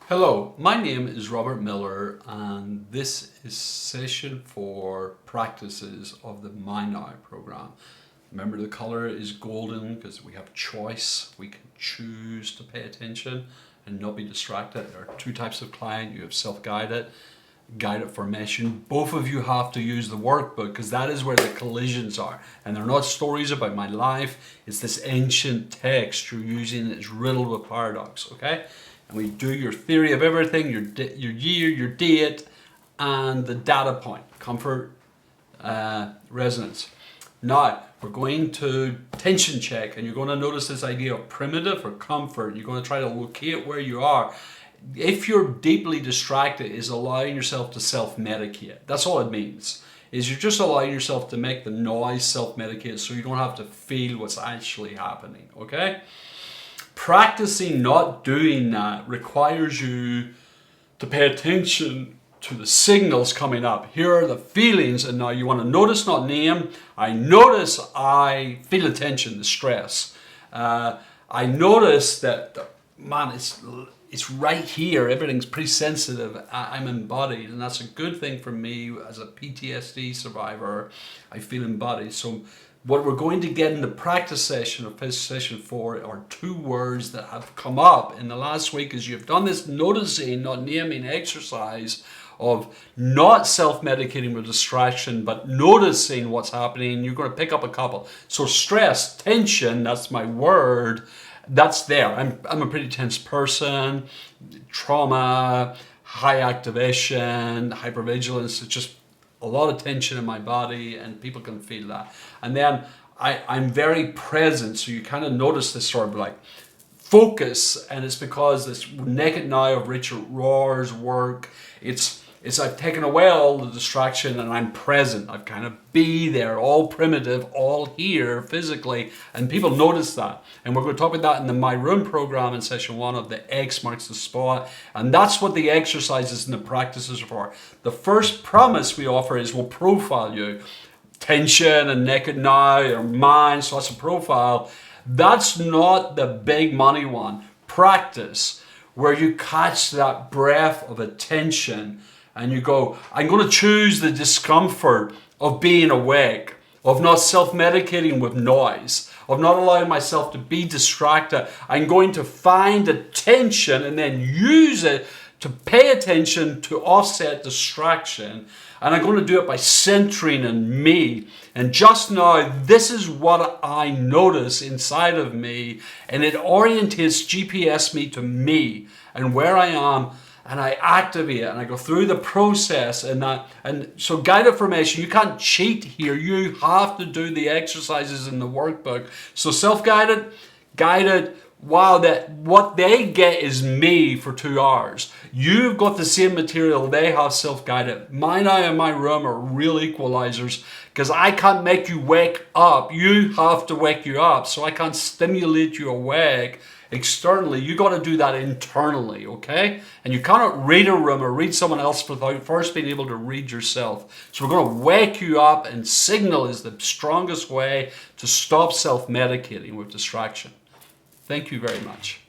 Hello, my name is Robert Miller and this is session 4 practices of the My Now program. Remember, the color is golden because we have choice. We can choose to pay attention and not be distracted. There are two types of client. You have self-guided, guided formation. Both of you have to use the workbook because that is where the collisions are. And they're not stories about my life. It's this ancient text you're using that's riddled with paradox, okay? And we do your theory of everything, your year, your date, and the data point, comfort, resonance. Now, we're going to tension check, and you're going to notice this idea of primitive or comfort. You're going to try to locate where you are. If you're deeply distracted, is allowing yourself to self-medicate. That's all it means. Is you're just allowing yourself to make the noise self-medicate so you don't have to feel what's actually happening, okay? Practicing not doing that requires you to pay attention to the signals coming up. Here are the feelings, and now you want to notice, not name. I notice I feel the tension, the stress. I notice that, man, it's right here. Everything's pretty sensitive. I'm embodied, and that's a good thing for me as a PTSD survivor. I feel embodied. So what we're going to get in the practice session of session 4 are two words that have come up in the last week as you've done this noticing, not naming exercise of not self-medicating with distraction, but noticing what's happening. You're going to pick up a couple. So stress, tension, that's my word. That's there. I'm a pretty tense person. Trauma, high activation, hypervigilance. It's just a lot of tension in my body, and people can feel that. And then I'm very present, so you kind of notice this sort of like focus, and it's because this Naked Now of Richard Rohr's work, it's I've taken away all the distraction and I'm present. I've kind of be there, all primitive, all here physically, and people notice that. And we're going to talk about that in the My Room program in session 1 of the X marks the spot. And that's what the exercises and the practices are for. The first promise we offer is we'll profile you. Tension and Naked Now or mind, so that's a profile. That's not the big money one. Practice, where you catch that breath of attention and you go, I'm going to choose the discomfort of being awake, of not self-medicating with noise, of not allowing myself to be distracted. I'm going to find attention and then use it to pay attention to offset distraction. And I'm going to do it by centering in me. And just now, this is what I notice inside of me. And it orientates GPS me to me and where I am. And I activate it and I go through the process and so guided formation, you can't cheat here. You have to do the exercises in the workbook. So self-guided, guided, wow, that what they get is me for 2 hours. You've got the same material they have self-guided. My Now and My Room are real equalizers because I can't make you wake up. You have to wake you up. So I can't stimulate you awake externally. You got to do that internally, okay? And you cannot read a room or read someone else without first being able to read yourself. So we're going to wake you up, and signal is the strongest way to stop self-medicating with distraction. Thank you very much.